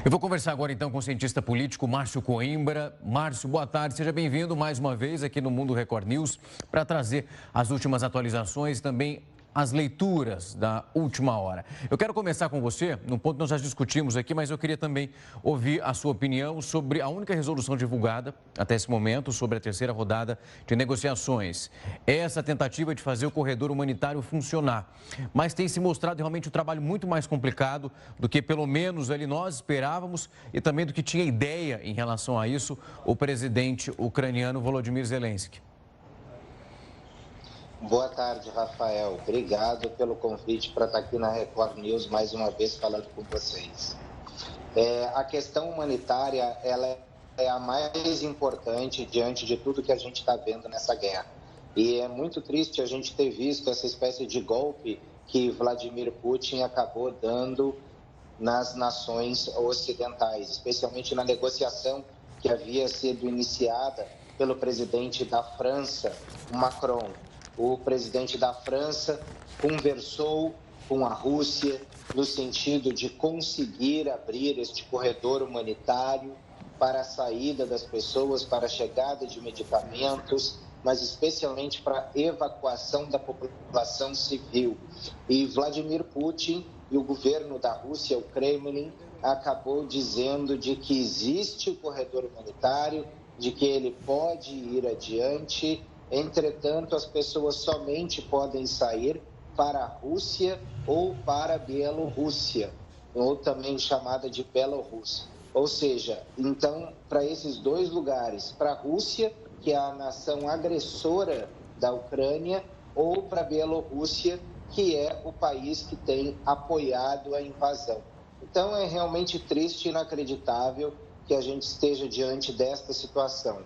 Eu vou conversar agora então com o cientista político Márcio Coimbra. Márcio, boa tarde, seja bem-vindo mais uma vez aqui no Mundo Record News para trazer as últimas atualizações e também as leituras da última hora. Eu quero começar com você, num ponto que nós já discutimos aqui, mas eu queria também ouvir a sua opinião sobre a única resolução divulgada até esse momento sobre a terceira rodada de negociações. Essa tentativa de fazer o corredor humanitário funcionar, mas tem se mostrado realmente um trabalho muito mais complicado do que pelo menos ali nós esperávamos e também do que tinha ideia em relação a isso o presidente ucraniano Volodymyr Zelensky. Boa tarde, Rafael. Obrigado pelo convite para estar aqui na Record News mais uma vez falando com vocês. A questão humanitária ela é a mais importante diante de tudo que a gente está vendo nessa guerra. E é muito triste a gente ter visto essa espécie de golpe que Vladimir Putin acabou dando nas nações ocidentais, especialmente na negociação que havia sido iniciada pelo presidente da França, Macron. O presidente da França conversou com a Rússia no sentido de conseguir abrir este corredor humanitário para a saída das pessoas, para a chegada de medicamentos, mas especialmente para a evacuação da população civil. E Vladimir Putin e o governo da Rússia, o Kremlin, acabou dizendo de que existe o corredor humanitário, de que ele pode ir adiante. Entretanto, as pessoas somente podem sair para a Rússia ou para a Bielorrússia, ou também chamada de Belarus. Ou seja, então, para esses dois lugares, para a Rússia, que é a nação agressora da Ucrânia, ou para a Bielorrússia, que é o país que tem apoiado a invasão. Então, é realmente triste e inacreditável que a gente esteja diante desta situação.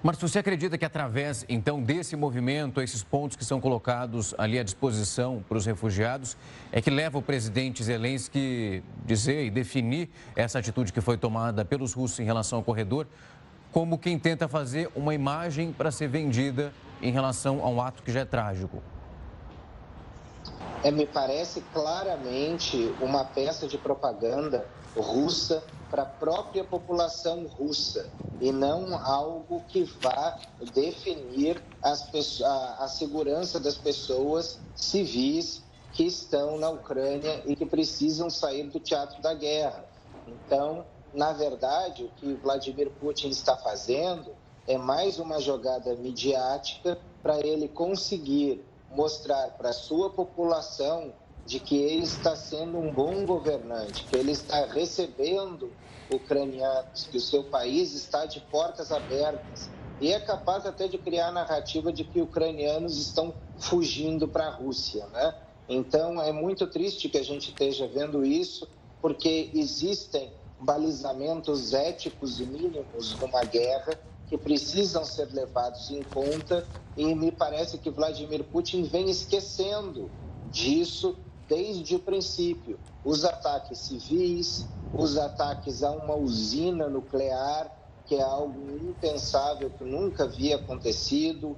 Márcio, você acredita que através, então, desse movimento, esses pontos que são colocados ali à disposição para os refugiados, é que leva o presidente Zelensky dizer e definir essa atitude que foi tomada pelos russos em relação ao corredor, como quem tenta fazer uma imagem para ser vendida em relação a um ato que já é trágico? Me parece claramente uma peça de propaganda russa para a própria população russa e não algo que vá definir a segurança das pessoas civis que estão na Ucrânia e que precisam sair do teatro da guerra. Então, na verdade, o que Vladimir Putin está fazendo é mais uma jogada midiática para ele conseguir mostrar para a sua população de que ele está sendo um bom governante, que ele está recebendo ucranianos, que o seu país está de portas abertas e é capaz até de criar a narrativa de que ucranianos estão fugindo para a Rússia, né? Então, é muito triste que a gente esteja vendo isso, porque existem balizamentos éticos mínimos numa guerra que precisam ser levados em conta e me parece que Vladimir Putin vem esquecendo disso desde o princípio. Os ataques civis, os ataques a uma usina nuclear, que é algo impensável, que nunca havia acontecido,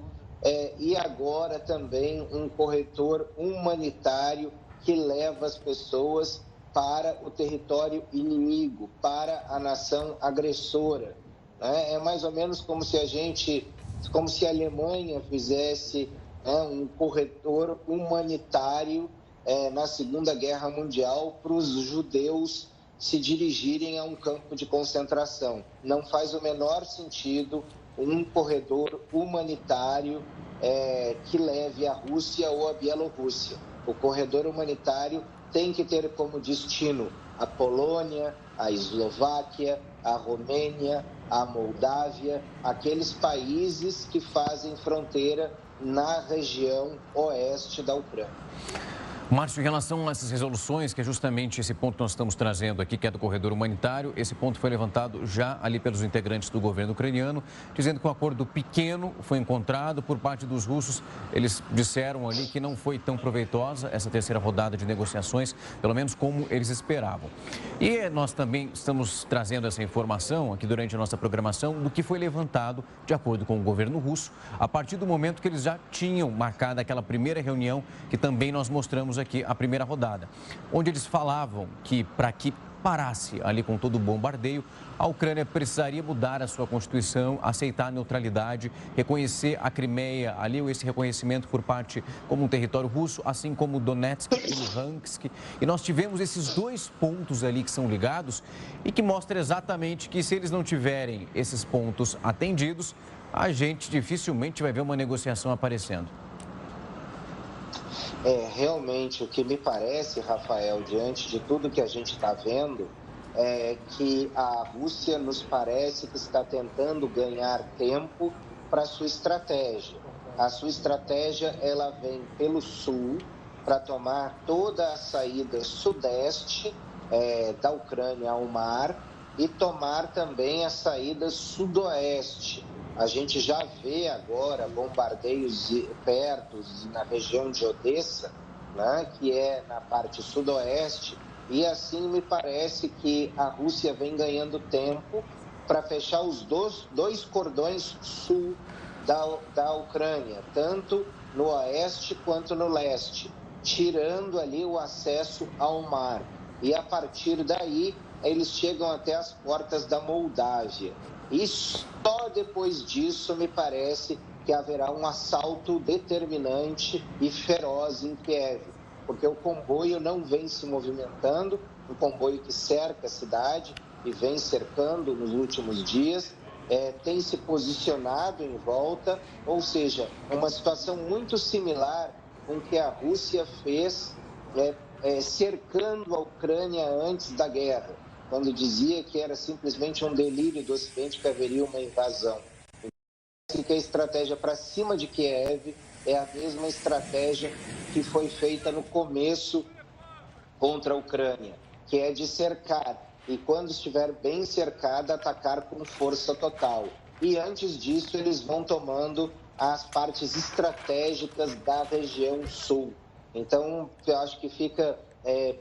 e agora também um corredor humanitário que leva as pessoas para o território inimigo, para a nação agressora. É mais ou menos como se a Alemanha fizesse um corredor humanitário na Segunda Guerra Mundial para os judeus se dirigirem a um campo de concentração. Não faz o menor sentido um corredor humanitário que leve a Rússia ou a Bielorrússia. O corredor humanitário tem que ter como destino a Polônia, a Eslováquia, a Romênia, a Moldávia, aqueles países que fazem fronteira na região oeste da Ucrânia. Márcio, em relação a essas resoluções, que é justamente esse ponto que nós estamos trazendo aqui, que é do corredor humanitário, esse ponto foi levantado já ali pelos integrantes do governo ucraniano, dizendo que um acordo pequeno foi encontrado por parte dos russos. Eles disseram ali que não foi tão proveitosa essa terceira rodada de negociações, pelo menos como eles esperavam. E nós também estamos trazendo essa informação aqui durante a nossa programação do que foi levantado, de acordo com o governo russo, a partir do momento que eles já tinham marcado aquela primeira reunião que também nós mostramos aqui a primeira rodada, onde eles falavam que para que parasse ali com todo o bombardeio, a Ucrânia precisaria mudar a sua constituição, aceitar a neutralidade, reconhecer a Crimeia, ali esse reconhecimento por parte como um território russo, assim como Donetsk e Luhansk. E nós tivemos esses dois pontos ali que são ligados e que mostra exatamente que se eles não tiverem esses pontos atendidos, a gente dificilmente vai ver uma negociação aparecendo. Realmente, o que me parece, Rafael, diante de tudo que a gente está vendo, é que a Rússia nos parece que está tentando ganhar tempo para a sua estratégia. A sua estratégia, ela vem pelo sul para tomar toda a saída sudeste da Ucrânia ao mar e tomar também a saída sudoeste. A gente já vê agora bombardeios perto na região de Odessa, né, que é na parte sudoeste, e assim me parece que a Rússia vem ganhando tempo para fechar os dois cordões sul da Ucrânia, tanto no oeste quanto no leste, tirando ali o acesso ao mar. E a partir daí, eles chegam até as portas da Moldávia. E só depois disso, me parece que haverá um assalto determinante e feroz em Kiev, porque o comboio não vem se movimentando, um comboio que cerca a cidade e vem cercando nos últimos dias, tem se posicionado em volta, ou seja, uma situação muito similar com o que a Rússia fez cercando a Ucrânia antes da guerra, quando dizia que era simplesmente um delírio do Ocidente que haveria uma invasão. Então, que a estratégia para cima de Kiev é a mesma estratégia que foi feita no começo contra a Ucrânia, que é de cercar, e quando estiver bem cercada, atacar com força total. E antes disso, eles vão tomando as partes estratégicas da região sul. Então, eu acho que fica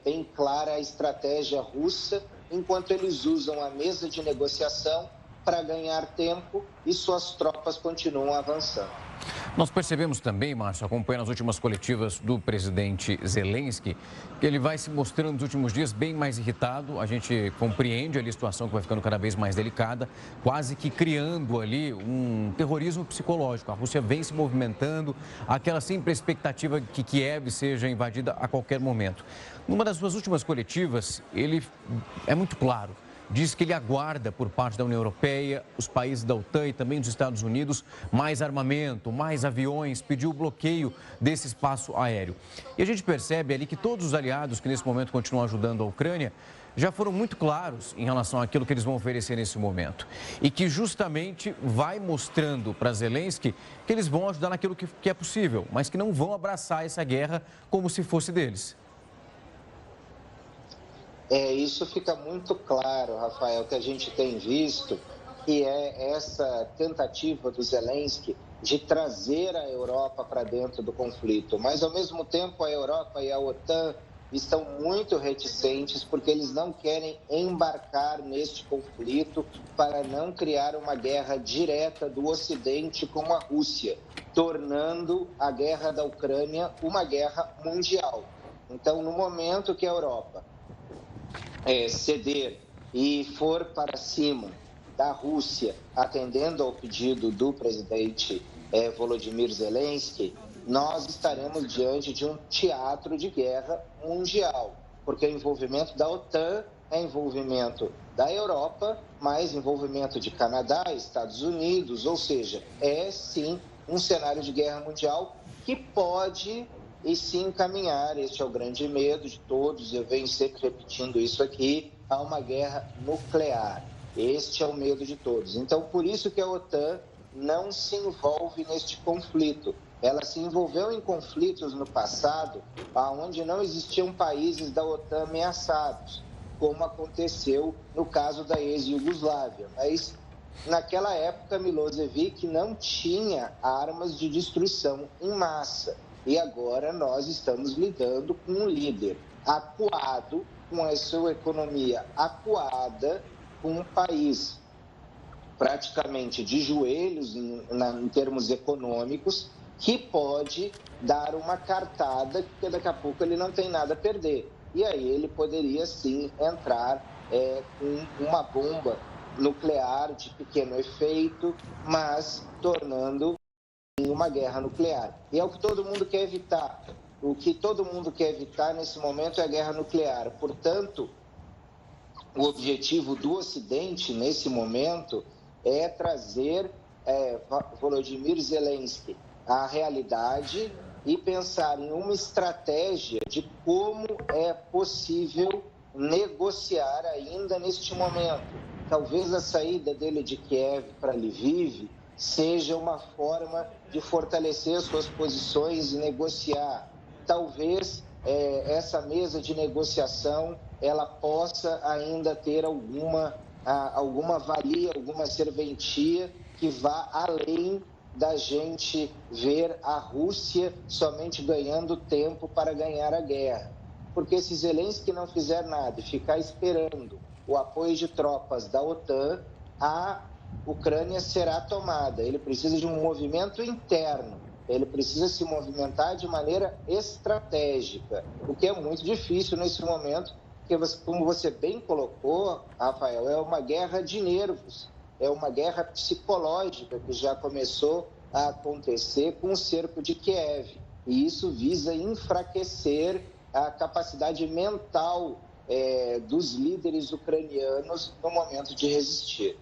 bem clara a estratégia russa, enquanto eles usam a mesa de negociação para ganhar tempo e suas tropas continuam avançando. Nós percebemos também, Márcio, acompanhando as últimas coletivas do presidente Zelensky, que ele vai se mostrando nos últimos dias bem mais irritado. A gente compreende ali a situação que vai ficando cada vez mais delicada, quase que criando ali um terrorismo psicológico. A Rússia vem se movimentando, aquela sempre expectativa que Kiev seja invadida a qualquer momento. Numa das suas últimas coletivas, ele é muito claro. Diz que ele aguarda por parte da União Europeia, os países da OTAN e também dos Estados Unidos mais armamento, mais aviões, pediu o bloqueio desse espaço aéreo. E a gente percebe ali que todos os aliados que nesse momento continuam ajudando a Ucrânia já foram muito claros em relação àquilo que eles vão oferecer nesse momento. E que justamente vai mostrando para Zelensky que eles vão ajudar naquilo que é possível, mas que não vão abraçar essa guerra como se fosse deles. Isso fica muito claro, Rafael, que a gente tem visto, que é essa tentativa do Zelensky de trazer a Europa para dentro do conflito. Mas, ao mesmo tempo, a Europa e a OTAN estão muito reticentes porque eles não querem embarcar neste conflito para não criar uma guerra direta do Ocidente com a Rússia, tornando a guerra da Ucrânia uma guerra mundial. Então, no momento que a Europa ceder e for para cima da Rússia, atendendo ao pedido do presidente Volodymyr Zelensky, nós estaremos diante de um teatro de guerra mundial, porque o envolvimento da OTAN é envolvimento da Europa, mais envolvimento de Canadá, Estados Unidos, ou seja, é sim um cenário de guerra mundial que pode e se encaminhar, este é o grande medo de todos, eu venho sempre repetindo isso aqui, a uma guerra nuclear. Este é o medo de todos. Então, por isso que a OTAN não se envolve neste conflito. Ela se envolveu em conflitos no passado, onde não existiam países da OTAN ameaçados, como aconteceu no caso da ex-Iugoslávia. Mas, naquela época, Milosevic não tinha armas de destruição em massa. E agora nós estamos lidando com um líder acuado, com a sua economia acuada, com um país praticamente de joelhos em termos econômicos, que pode dar uma cartada, porque daqui a pouco ele não tem nada a perder. e aí ele poderia sim entrar com uma bomba nuclear de pequeno efeito, mas tornando uma guerra nuclear. E é o que todo mundo quer evitar. O que todo mundo quer evitar nesse momento é a guerra nuclear. Portanto, o objetivo do Ocidente, nesse momento, é trazer Volodymyr Zelensky à realidade e pensar em uma estratégia de como é possível negociar ainda neste momento. Talvez a saída dele de Kiev para Lviv seja uma forma de fortalecer suas posições e negociar. Talvez essa mesa de negociação ela possa ainda ter alguma valia, alguma serventia que vá além da gente ver a Rússia somente ganhando tempo para ganhar a guerra. Porque se Zelensky não fizer nada e ficar esperando o apoio de tropas da OTAN, a Ucrânia será tomada. Ele precisa de um movimento interno, ele precisa se movimentar de maneira estratégica, o que é muito difícil nesse momento, porque, como você bem colocou, Rafael, é uma guerra de nervos, é uma guerra psicológica que já começou a acontecer com o cerco de Kiev. E isso visa enfraquecer a capacidade mental dos líderes ucranianos no momento de resistir.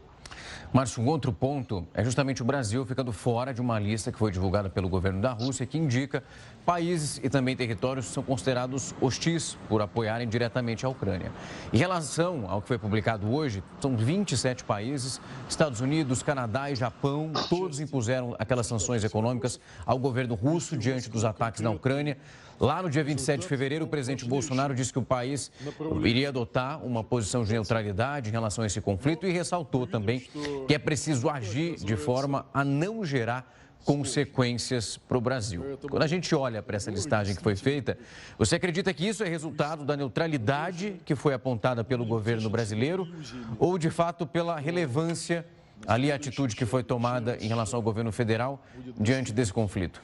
Márcio, um outro ponto é justamente o Brasil ficando fora de uma lista que foi divulgada pelo governo da Rússia que indica países e também territórios que são considerados hostis por apoiarem diretamente a Ucrânia. Em relação ao que foi publicado hoje, são 27 países, Estados Unidos, Canadá e Japão, todos impuseram aquelas sanções econômicas ao governo russo diante dos ataques na Ucrânia. Lá no dia 27 de fevereiro, o presidente Bolsonaro disse que o país iria adotar uma posição de neutralidade em relação a esse conflito e ressaltou também que é preciso agir de forma a não gerar consequências para o Brasil. Quando a gente olha para essa listagem que foi feita, você acredita que isso é resultado da neutralidade que foi apontada pelo governo brasileiro ou, de fato, pela relevância ali a atitude que foi tomada em relação ao governo federal diante desse conflito?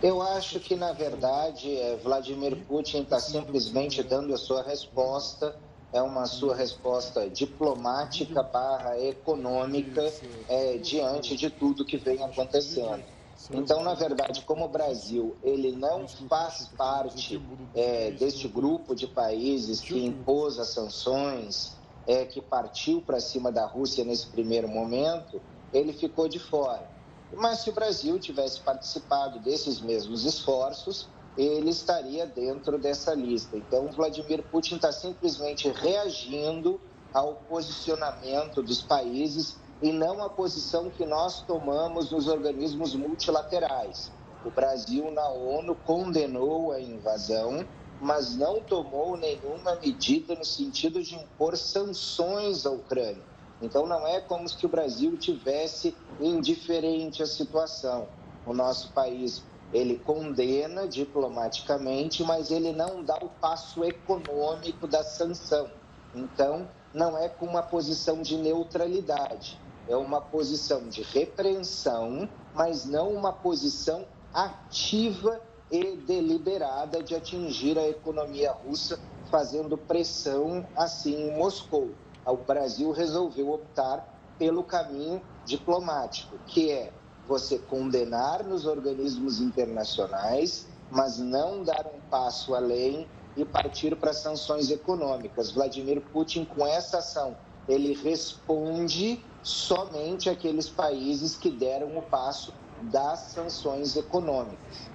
Eu acho que, na verdade, Vladimir Putin está simplesmente dando a sua resposta, uma sua resposta diplomática / econômica diante de tudo que vem acontecendo. Então, na verdade, como o Brasil ele não faz parte deste grupo de países que impôs as sanções, que partiu para cima da Rússia nesse primeiro momento, ele ficou de fora. Mas se o Brasil tivesse participado desses mesmos esforços, ele estaria dentro dessa lista. Então, Vladimir Putin está simplesmente reagindo ao posicionamento dos países e não à posição que nós tomamos nos organismos multilaterais. O Brasil, na ONU, condenou a invasão, mas não tomou nenhuma medida no sentido de impor sanções à Ucrânia. Então, não é como se o Brasil tivesse indiferente à situação. O nosso país, ele condena diplomaticamente, mas ele não dá o passo econômico da sanção. Então, não é com uma posição de neutralidade, é uma posição de repreensão, mas não uma posição ativa e deliberada de atingir a economia russa, fazendo pressão assim em Moscou. O Brasil resolveu optar pelo caminho diplomático, que é você condenar nos organismos internacionais, mas não dar um passo além e partir para sanções econômicas. Vladimir Putin, com essa ação, ele responde somente àqueles países que deram o passo das sanções econômicas.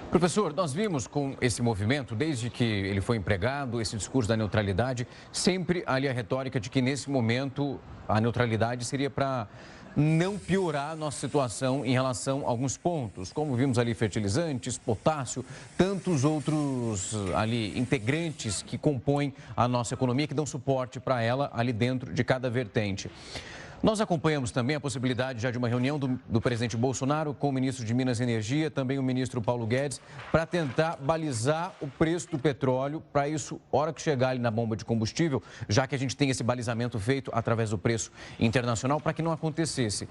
Professor, nós vimos com esse movimento, desde que ele foi empregado, esse discurso da neutralidade, sempre ali a retórica de que nesse momento a neutralidade seria para não piorar a nossa situação em relação a alguns pontos, como vimos ali fertilizantes, potássio, tantos outros ali integrantes que compõem a nossa economia, que dão suporte para ela ali dentro de cada vertente. Nós acompanhamos também a possibilidade já de uma reunião do presidente Bolsonaro com o ministro de Minas e Energia, também o ministro Paulo Guedes, para tentar balizar o preço do petróleo, para isso, hora que chegar ali na bomba de combustível, já que a gente tem esse balizamento feito através do preço internacional, para que não acontecesse.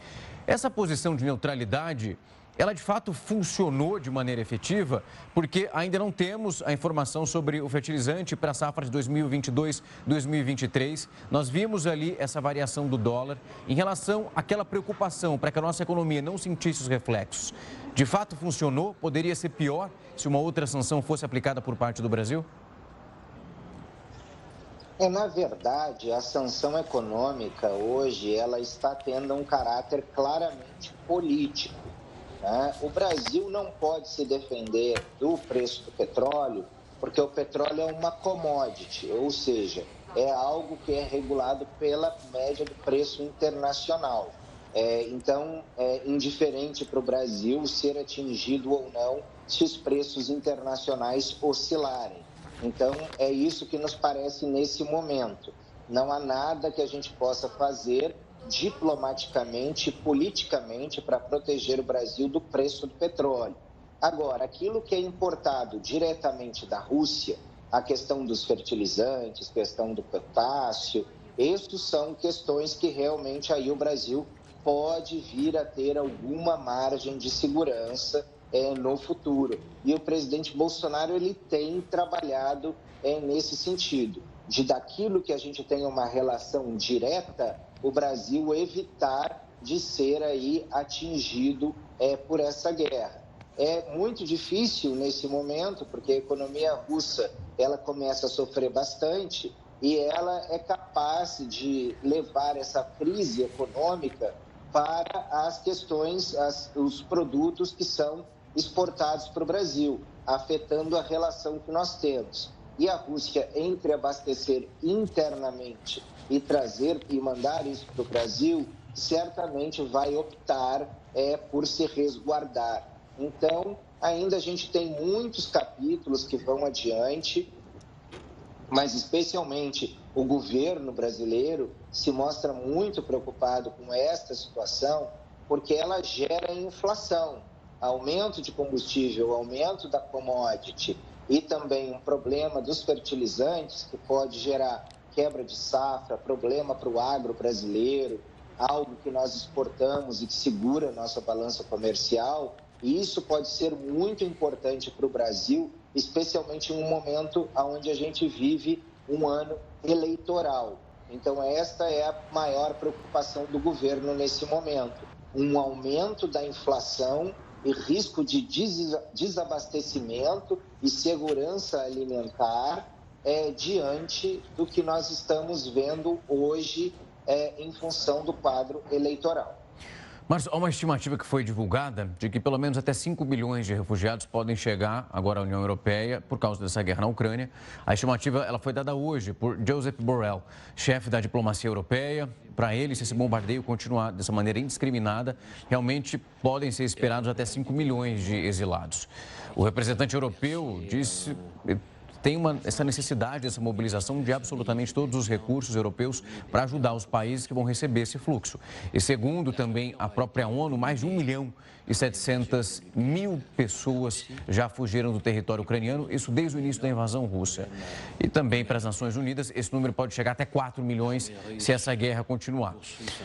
Essa posição de neutralidade ela de fato funcionou de maneira efetiva? Porque ainda não temos a informação sobre o fertilizante para a safra de 2022-2023. Nós vimos ali essa variação do dólar em relação àquela preocupação para que a nossa economia não sentisse os reflexos. De fato funcionou? Poderia ser pior se uma outra sanção fosse aplicada por parte do Brasil? Na verdade, a sanção econômica hoje ela está tendo um caráter claramente político, né? O Brasil não pode se defender do preço do petróleo, porque o petróleo é uma commodity, ou seja, é algo que é regulado pela média do preço internacional. Então, é indiferente para o Brasil ser atingido ou não se os preços internacionais oscilarem. Então, é isso que nos parece nesse momento. Não há nada que a gente possa fazer diplomaticamente e politicamente para proteger o Brasil do preço do petróleo. Agora, aquilo que é importado diretamente da Rússia, a questão dos fertilizantes, questão do potássio, essas são questões que realmente aí o Brasil pode vir a ter alguma margem de segurança no futuro. E o presidente Bolsonaro ele tem trabalhado nesse sentido, de daquilo que a gente tem uma relação direta, o Brasil evitar de ser aí atingido por essa guerra. É muito difícil nesse momento, porque a economia russa ela começa a sofrer bastante e ela é capaz de levar essa crise econômica para as questões, os produtos que são exportados para o Brasil, afetando a relação que nós temos. E a Rússia, entre abastecer internamente e trazer e mandar isso para o Brasil, certamente vai optar por se resguardar. Então, ainda a gente tem muitos capítulos que vão adiante, mas especialmente o governo brasileiro se mostra muito preocupado com esta situação, porque ela gera inflação. Aumento de combustível, aumento da commodity e também um problema dos fertilizantes que pode gerar quebra de safra, problema para o agro brasileiro, algo que nós exportamos e que segura a nossa balança comercial. E isso pode ser muito importante para o Brasil, especialmente em um momento onde a gente vive um ano eleitoral. Então, esta é a maior preocupação do governo nesse momento. Um aumento da inflação e risco de desabastecimento e segurança alimentar diante do que nós estamos vendo hoje em função do quadro eleitoral. Mas há uma estimativa que foi divulgada de que pelo menos até 5 milhões de refugiados podem chegar agora à União Europeia por causa dessa guerra na Ucrânia. A estimativa ela foi dada hoje por Josep Borrell, chefe da diplomacia europeia. Para ele, se esse bombardeio continuar dessa maneira indiscriminada, realmente podem ser esperados até 5 milhões de exilados. O representante europeu disse tem essa necessidade, essa mobilização de absolutamente todos os recursos europeus para ajudar os países que vão receber esse fluxo. E segundo também a própria ONU, mais de 1.700.000 pessoas já fugiram do território ucraniano, isso desde o início da invasão russa. E também para as Nações Unidas, esse número pode chegar até 4 milhões se essa guerra continuar.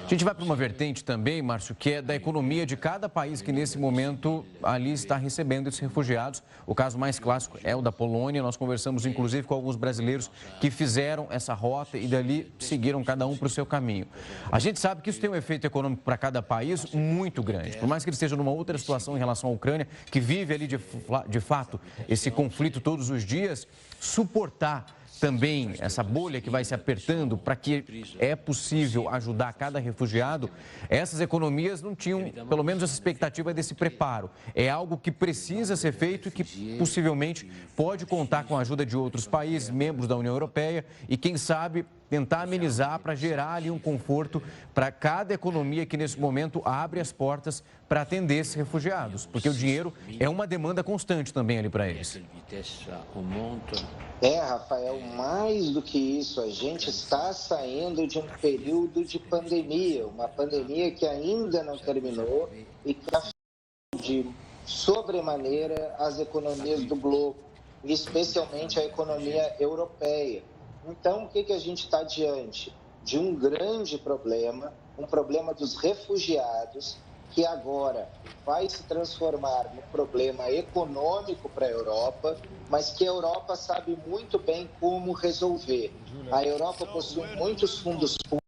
A gente vai para uma vertente também, Márcio, que é da economia de cada país que nesse momento ali está recebendo esses refugiados. O caso mais clássico é o da Polônia. Nós conversamos inclusive com alguns brasileiros que fizeram essa rota e dali seguiram cada um para o seu caminho. A gente sabe que isso tem um efeito econômico para cada país muito grande. Por mais que ele esteja numa outra situação em relação à Ucrânia, que vive ali de fato esse conflito todos os dias, suportar também essa bolha que vai se apertando para que é possível ajudar cada refugiado, essas economias não tinham, pelo menos, essa expectativa desse preparo. É algo que precisa ser feito e que possivelmente pode contar com a ajuda de outros países, membros da União Europeia e, quem sabe, tentar amenizar para gerar ali um conforto para cada economia que nesse momento abre as portas para atender esses refugiados, porque o dinheiro é uma demanda constante também ali para eles. Rafael, mais do que isso, a gente está saindo de um período de pandemia, uma pandemia que ainda não terminou e que afeta de sobremaneira as economias do globo, especialmente a economia europeia. Então, o que a gente está diante? De um grande problema, um problema dos refugiados que agora vai se transformar num problema econômico para a Europa, mas que a Europa sabe muito bem como resolver. A Europa possui muitos fundos públicos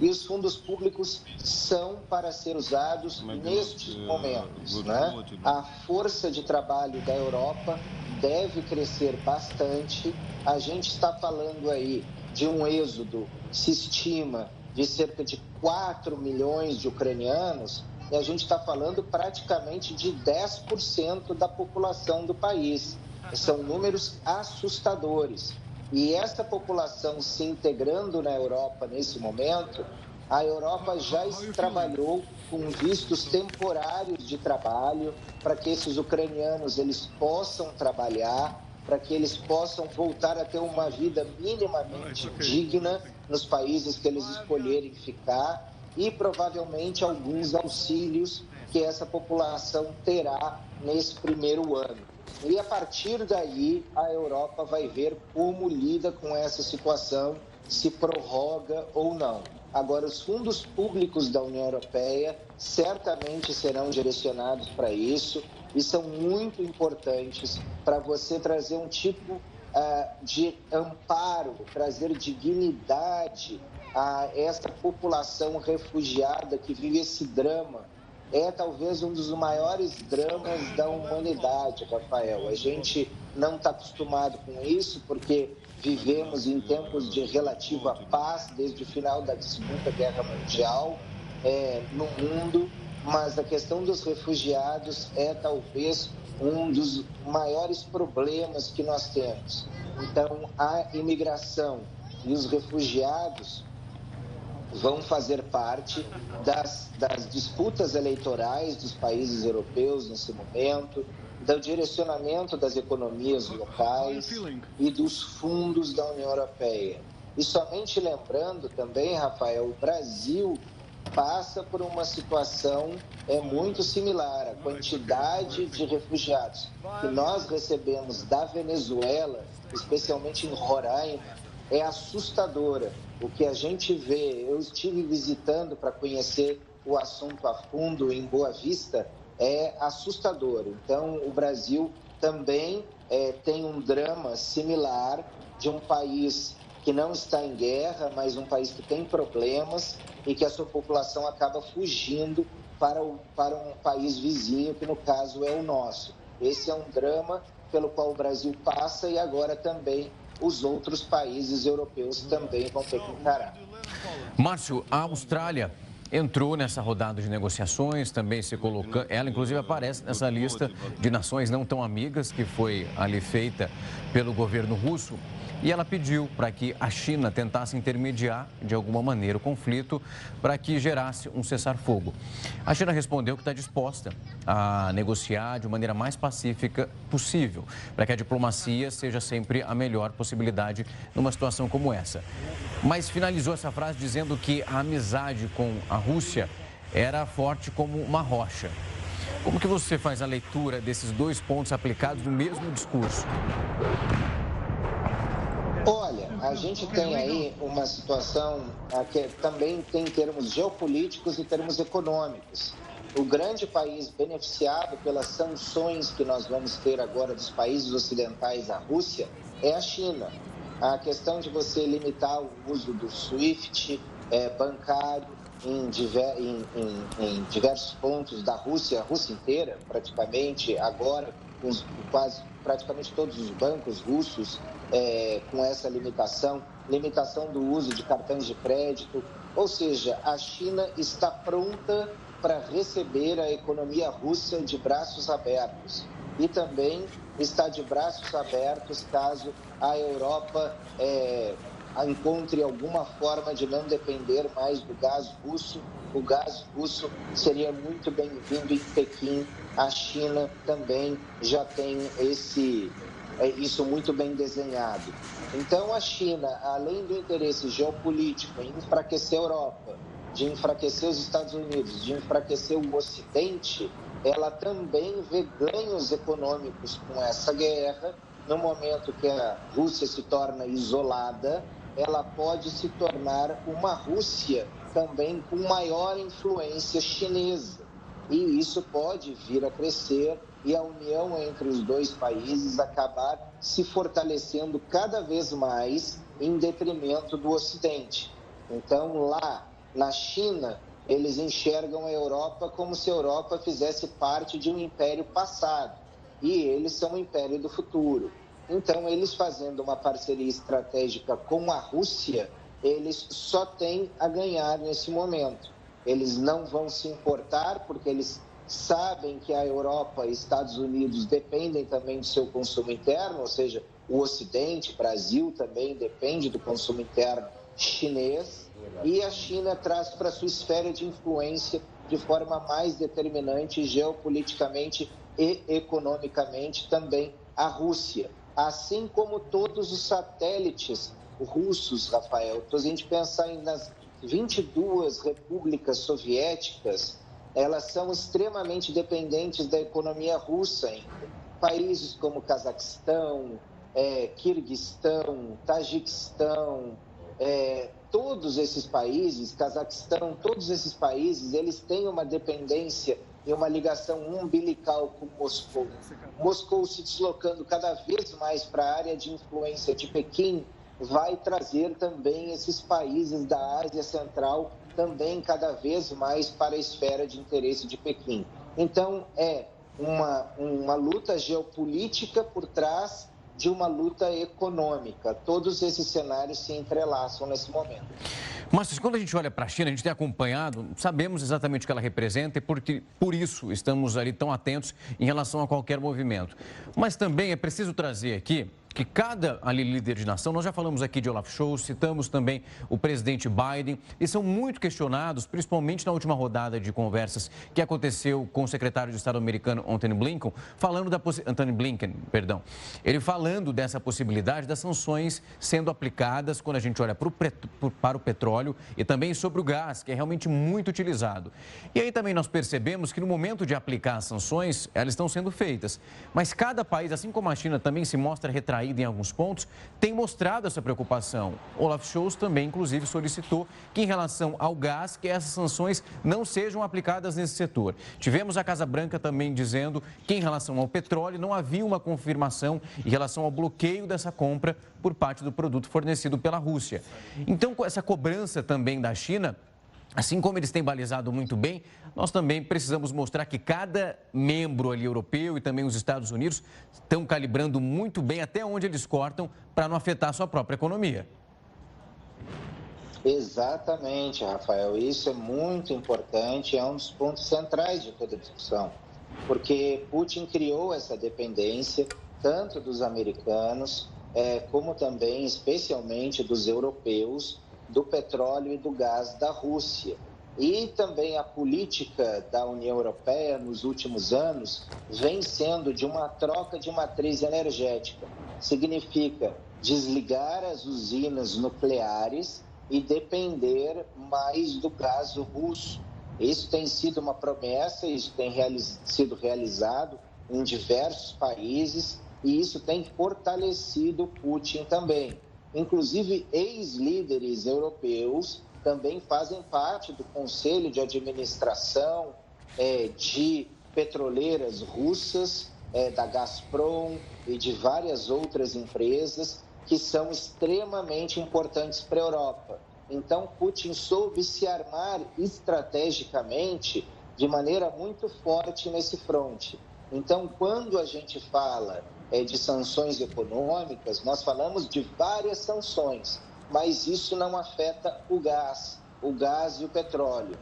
e os fundos públicos são para ser usados nestes momentos, né? A força de trabalho da Europa deve crescer bastante. A gente está falando aí de um êxodo, se estima, de cerca de 4 milhões de ucranianos, e a gente está falando praticamente de 10% da população do país. São números assustadores. E essa população se integrando na Europa nesse momento, a Europa já trabalhou com vistos temporários de trabalho para que esses ucranianos eles possam trabalhar, para que eles possam voltar a ter uma vida minimamente digna nos países que eles escolherem ficar e provavelmente alguns auxílios que essa população terá nesse primeiro ano. E a partir daí, a Europa vai ver como lida com essa situação, se prorroga ou não. Agora, os fundos públicos da União Europeia certamente serão direcionados para isso e são muito importantes para você trazer um tipo de amparo, trazer dignidade a essa população refugiada que vive esse drama. É talvez um dos maiores dramas da humanidade, Rafael. A gente não está acostumado com isso porque vivemos em tempos de relativa paz desde o final da Segunda Guerra Mundial no mundo, mas a questão dos refugiados é talvez um dos maiores problemas que nós temos. Então, a imigração e os refugiados vão fazer parte das disputas eleitorais dos países europeus nesse momento, do direcionamento das economias locais e dos fundos da União Europeia. E somente lembrando também, Rafael, o Brasil passa por uma situação muito similar. A quantidade de refugiados que nós recebemos da Venezuela, especialmente em Roraima, é assustadora. O que a gente vê, eu estive visitando para conhecer o assunto a fundo em Boa Vista, é assustador. Então, o Brasil também tem um drama similar de um país que não está em guerra, mas um país que tem problemas e que a sua população acaba fugindo para um país vizinho, que no caso é o nosso. Esse é um drama pelo qual o Brasil passa e agora também os outros países europeus também vão ter que encarar. Márcio, a Austrália entrou nessa rodada de negociações, também se colocando, ela inclusive aparece nessa lista de nações não tão amigas que foi ali feita pelo governo russo. E ela pediu para que a China tentasse intermediar de alguma maneira o conflito para que gerasse um cessar-fogo. A China respondeu que está disposta a negociar de maneira mais pacífica possível, para que a diplomacia seja sempre a melhor possibilidade numa situação como essa. Mas finalizou essa frase dizendo que a amizade com a Rússia era forte como uma rocha. Como que você faz a leitura desses dois pontos aplicados no mesmo discurso? Olha, a gente tem aí uma situação que também tem termos geopolíticos e termos econômicos. O grande país beneficiado pelas sanções que nós vamos ter agora dos países ocidentais à Rússia é a China. A questão de você limitar o uso do SWIFT bancário em diversos pontos da Rússia, a Rússia inteira, praticamente, agora, com praticamente todos os bancos russos com essa limitação do uso de cartões de crédito. Ou seja, a China está pronta para receber a economia russa de braços abertos e também está de braços abertos caso a Europa encontre alguma forma de não depender mais do gás russo. O gás russo seria muito bem-vindo em Pequim. A China também já tem isso muito bem desenhado. Então, a China, além do interesse geopolítico em enfraquecer a Europa, de enfraquecer os Estados Unidos, de enfraquecer o Ocidente, ela também vê ganhos econômicos com essa guerra. No momento que a Rússia se torna isolada, ela pode se tornar uma Rússia também com maior influência chinesa. e isso pode vir a crescer e a união entre os dois países acabar se fortalecendo cada vez mais em detrimento do Ocidente. Então, lá na China, eles enxergam a Europa como se a Europa fizesse parte de um império passado e eles são o império do futuro. Então, eles fazendo uma parceria estratégica com a Rússia, eles só têm a ganhar nesse momento. Eles não vão se importar porque eles sabem que a Europa e Estados Unidos dependem também do seu consumo interno, ou seja, o Ocidente, Brasil também depende do consumo interno chinês, e a China traz para sua esfera de influência de forma mais determinante geopoliticamente e economicamente também a Rússia, assim como todos os satélites russos, Rafael. Se a gente pensar nas 22 repúblicas soviéticas, elas são extremamente dependentes da economia russa ainda. Países como Cazaquistão, Quirguistão, Tajiquistão, todos esses países, Cazaquistão, todos esses países, eles têm uma dependência e uma ligação umbilical com Moscou. Moscou se deslocando cada vez mais para a área de influência de Pequim, vai trazer também esses países da Ásia Central também cada vez mais para a esfera de interesse de Pequim. Então, é uma luta geopolítica por trás de uma luta econômica. Todos esses cenários se entrelaçam nesse momento. Mas quando a gente olha para a China, a gente tem acompanhado, sabemos exatamente o que ela representa e por isso estamos ali tão atentos em relação a qualquer movimento. Mas também é preciso trazer aqui que cada líder de nação, nós já falamos aqui de Olaf Scholz, citamos também o presidente Biden, e são muito questionados, principalmente na última rodada de conversas que aconteceu com o secretário de Estado americano Antony Blinken, ele falando dessa possibilidade das sanções sendo aplicadas quando a gente olha para o petróleo e também sobre o gás, que é realmente muito utilizado. E aí também nós percebemos que no momento de aplicar as sanções, elas estão sendo feitas, mas cada país, assim como a China também se mostra retraída em alguns pontos, tem mostrado essa preocupação. Olaf Scholz também, inclusive, solicitou que, em relação ao gás, que essas sanções não sejam aplicadas nesse setor. Tivemos a Casa Branca também dizendo que, em relação ao petróleo, não havia uma confirmação em relação ao bloqueio dessa compra por parte do produto fornecido pela Rússia. Então, com essa cobrança também da China, assim como eles têm balizado muito bem, nós também precisamos mostrar que cada membro ali europeu e também os Estados Unidos estão calibrando muito bem até onde eles cortam para não afetar a sua própria economia. Exatamente, Rafael. Isso é muito importante, é um dos pontos centrais de toda a discussão, porque Putin criou essa dependência tanto dos americanos, como também, especialmente, dos europeus, do petróleo e do gás da Rússia. E também a política da União Europeia nos últimos anos vem sendo de uma troca de matriz energética. Significa desligar as usinas nucleares e depender mais do gás russo. Isso tem sido uma promessa, isso tem sido realizado em diversos países e isso tem fortalecido Putin também. Inclusive, ex-líderes europeus também fazem parte do Conselho de Administração de petroleiras russas, da Gazprom e de várias outras empresas que são extremamente importantes para a Europa. Então, Putin soube se armar estrategicamente de maneira muito forte nesse fronte. Então, quando a gente fala de sanções econômicas, nós falamos de várias sanções, mas isso não afeta o gás e o petróleo,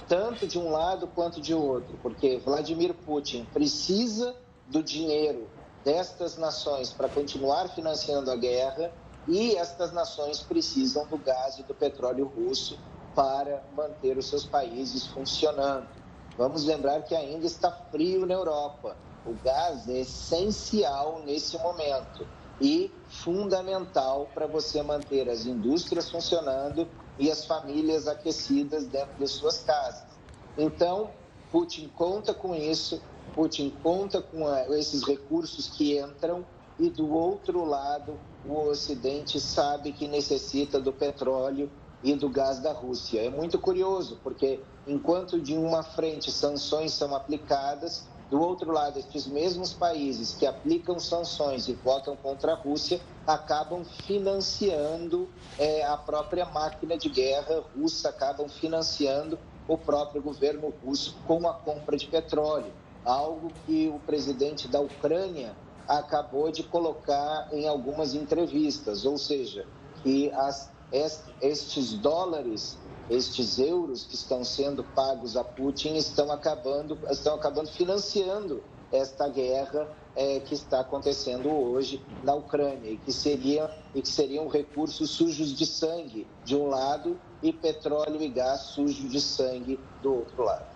tanto de um lado quanto de outro, porque Vladimir Putin precisa do dinheiro destas nações para continuar financiando a guerra e estas nações precisam do gás e do petróleo russo para manter os seus países funcionando. Vamos lembrar que ainda está frio na Europa. O gás é essencial nesse momento e fundamental para você manter as indústrias funcionando e as famílias aquecidas dentro de suas casas. Então, Putin conta com isso, Putin conta com esses recursos que entram e, do outro lado, o Ocidente sabe que necessita do petróleo e do gás da Rússia. É muito curioso, porque enquanto de uma frente sanções são aplicadas, do outro lado, estes mesmos países que aplicam sanções e votam contra a Rússia acabam financiando a própria máquina de guerra russa, acabam financiando o próprio governo russo com a compra de petróleo, algo que o presidente da Ucrânia acabou de colocar em algumas entrevistas, ou seja, que estes dólares, estes euros que estão sendo pagos a Putin estão acabando financiando esta guerra que está acontecendo hoje na Ucrânia e que seriam recursos sujos de sangue de um lado e petróleo e gás sujo de sangue do outro lado.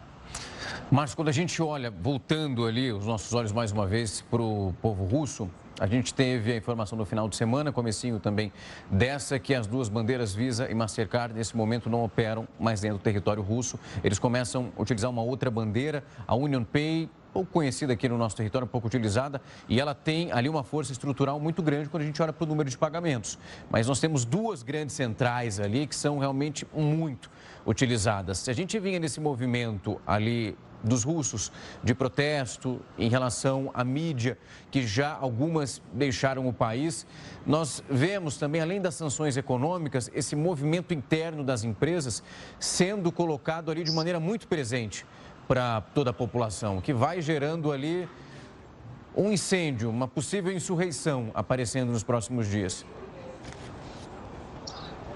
Márcio, quando a gente olha, voltando ali os nossos olhos mais uma vez para o povo russo, a gente teve a informação no final de semana, comecinho também dessa, que as duas bandeiras Visa e Mastercard nesse momento não operam mais dentro do território russo. Eles começam a utilizar uma outra bandeira, a UnionPay, pouco conhecida aqui no nosso território, pouco utilizada, e ela tem ali uma força estrutural muito grande quando a gente olha para o número de pagamentos. Mas nós temos duas grandes centrais ali que são realmente muito utilizadas. Se a gente vinha nesse movimento ali dos russos de protesto em relação à mídia, que já algumas deixaram o país, nós vemos também, além das sanções econômicas, esse movimento interno das empresas sendo colocado ali de maneira muito presente para toda a população, que vai gerando ali um incêndio, uma possível insurreição aparecendo nos próximos dias.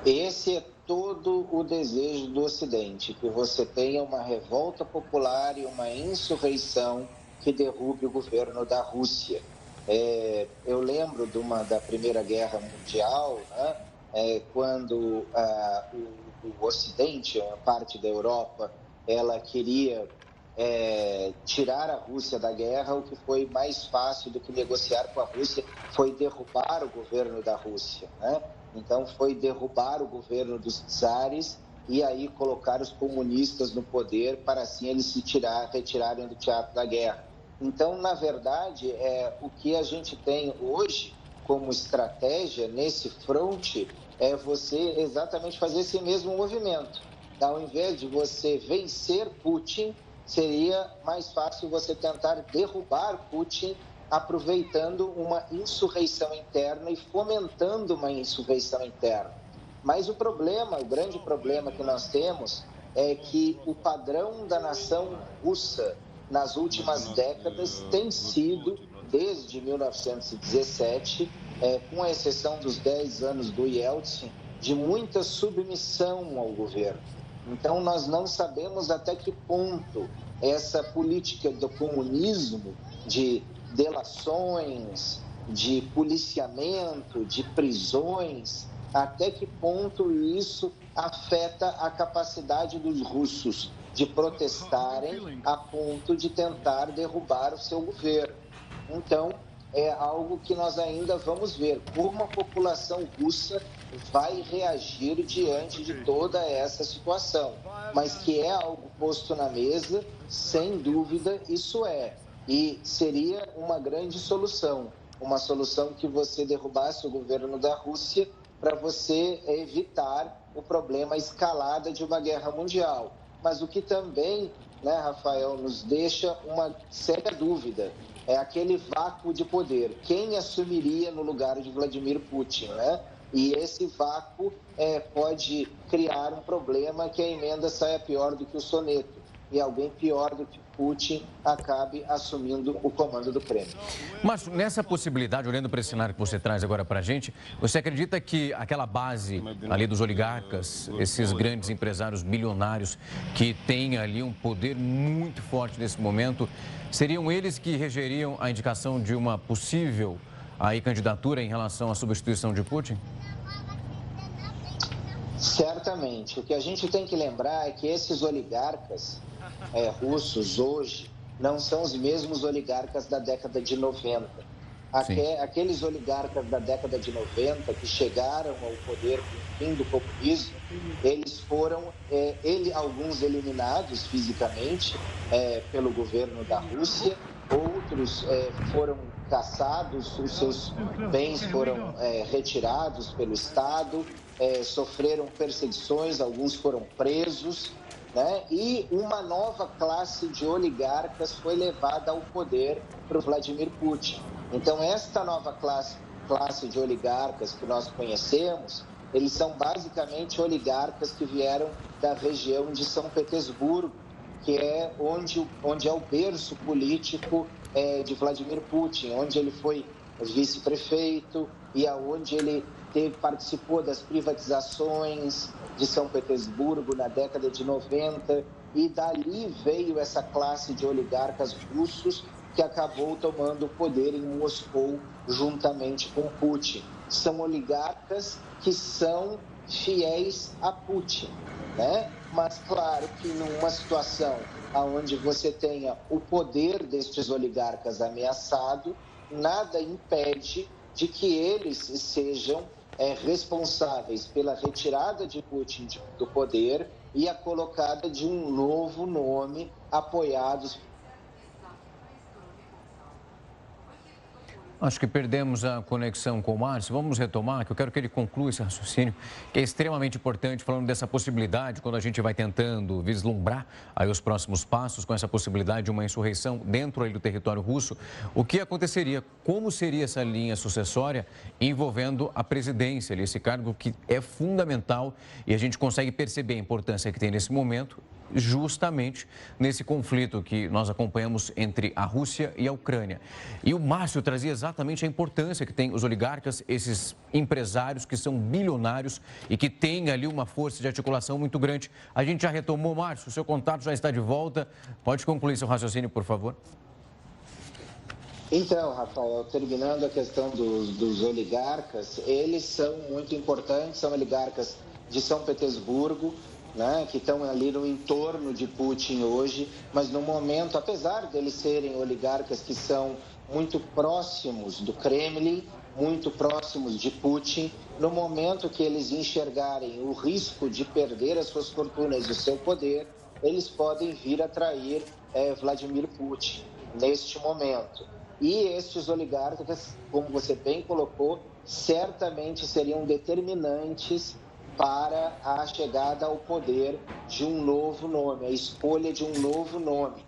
Esse é todo o desejo do Ocidente, que você tenha uma revolta popular e uma insurreição que derrube o governo da Rússia. Eu lembro da Primeira Guerra Mundial, né, quando o Ocidente, a parte da Europa, ela queria tirar a Rússia da guerra. O que foi mais fácil do que negociar com a Rússia foi derrubar o governo da Rússia, né? Então, foi derrubar o governo dos czares e aí colocar os comunistas no poder para assim eles se retirarem do teatro da guerra. Então, na verdade, o que a gente tem hoje como estratégia nesse fronte é você exatamente fazer esse mesmo movimento. Ao invés de você vencer Putin, seria mais fácil você tentar derrubar Putin, aproveitando uma insurreição interna e fomentando uma insurreição interna. Mas o grande problema que nós temos é que o padrão da nação russa nas últimas décadas tem sido, desde 1917, com exceção dos 10 anos do Yeltsin, de muita submissão ao governo. Então, nós não sabemos até que ponto essa política do comunismo, de delações, de policiamento, de prisões, até que ponto isso afeta a capacidade dos russos de protestarem a ponto de tentar derrubar o seu governo. Então, é algo que nós ainda vamos ver, como a população russa vai reagir diante de toda essa situação. Mas que é algo posto na mesa, sem dúvida, isso é. E seria uma grande solução, uma solução que você derrubasse o governo da Rússia para você evitar o problema, a escalada de uma guerra mundial. Mas o que também, né, Rafael, nos deixa uma séria dúvida, é aquele vácuo de poder. Quem assumiria no lugar de Vladimir Putin, né? E esse vácuo pode criar um problema que a emenda saia pior do que o soneto. E alguém pior do que Putin acabe assumindo o comando do Kremlin. Márcio, nessa possibilidade, olhando para esse cenário que você traz agora para a gente, você acredita que aquela base ali dos oligarcas, esses grandes empresários bilionários que têm ali um poder muito forte nesse momento, seriam eles que regeriam a indicação de uma possível candidatura em relação à substituição de Putin? Certamente. O que a gente tem que lembrar é que esses oligarcas russos hoje não são os mesmos oligarcas da década de 90. Aqueles oligarcas da década de 90 que chegaram ao poder com o fim do comunismo, eles foram, alguns eliminados fisicamente pelo governo da Rússia, outros outros foram caçados, os seus bens foram retirados pelo Estado, sofreram perseguições, alguns foram presos, né? E uma nova classe de oligarcas foi levada ao poder por Vladimir Putin. Então, esta nova classe de oligarcas que nós conhecemos, eles são basicamente oligarcas que vieram da região de São Petersburgo, que é onde é o berço político de Vladimir Putin, onde ele foi vice-prefeito e aonde ele participou das privatizações de São Petersburgo na década de 90, e dali veio essa classe de oligarcas russos que acabou tomando o poder em Moscou juntamente com Putin. São oligarcas que são fiéis a Putin, né? Mas claro que numa situação onde você tenha o poder destes oligarcas ameaçado, nada impede de que eles sejam responsáveis pela retirada de Putin do poder e a colocada de um novo nome apoiados. Acho que perdemos a conexão com o Márcio. Vamos retomar, que eu quero que ele conclua esse raciocínio, que é extremamente importante, falando dessa possibilidade, quando a gente vai tentando vislumbrar aí os próximos passos, com essa possibilidade de uma insurreição dentro aí do território russo. O que aconteceria? Como seria essa linha sucessória envolvendo a presidência, esse cargo que é fundamental, e a gente consegue perceber a importância que tem nesse momento, justamente nesse conflito que nós acompanhamos entre a Rússia e a Ucrânia. E o Márcio trazia exatamente a importância que tem os oligarcas, esses empresários que são bilionários e que têm ali uma força de articulação muito grande. A gente já retomou, Márcio, o seu contato já está de volta. Pode concluir seu raciocínio, por favor. Então, Rafael, terminando a questão dos oligarcas, eles são muito importantes, são oligarcas de São Petersburgo, né, que estão ali no entorno de Putin hoje, mas no momento, apesar deles serem oligarcas que são muito próximos do Kremlin, muito próximos de Putin, no momento que eles enxergarem o risco de perder as suas fortunas e o seu poder, eles podem vir a trair Vladimir Putin neste momento. E estes oligarcas, como você bem colocou, certamente seriam determinantes para a chegada ao poder de um novo nome, a escolha de um novo nome.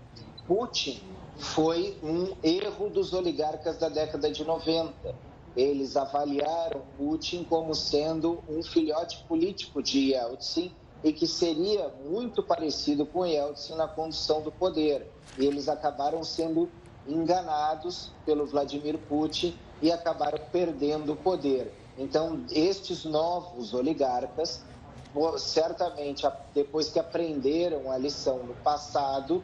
Putin foi um erro dos oligarcas da década de 90. Eles avaliaram Putin como sendo um filhote político de Yeltsin e que seria muito parecido com Yeltsin na condução do poder. E eles acabaram sendo enganados pelo Vladimir Putin e acabaram perdendo o poder. Então, estes novos oligarcas, certamente, depois que aprenderam a lição no passado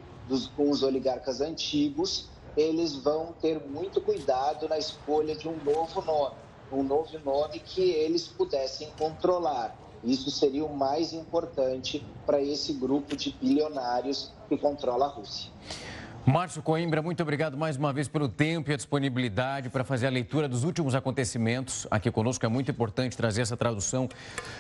com os oligarcas antigos, eles vão ter muito cuidado na escolha de um novo nome que eles pudessem controlar. Isso seria o mais importante para esse grupo de bilionários que controla a Rússia. Márcio Coimbra, muito obrigado mais uma vez pelo tempo e a disponibilidade para fazer a leitura dos últimos acontecimentos aqui conosco. É muito importante trazer essa tradução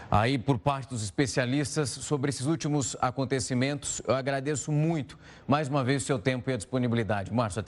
aí por parte dos especialistas sobre esses últimos acontecimentos. Eu agradeço muito mais uma vez o seu tempo e a disponibilidade. Márcio, até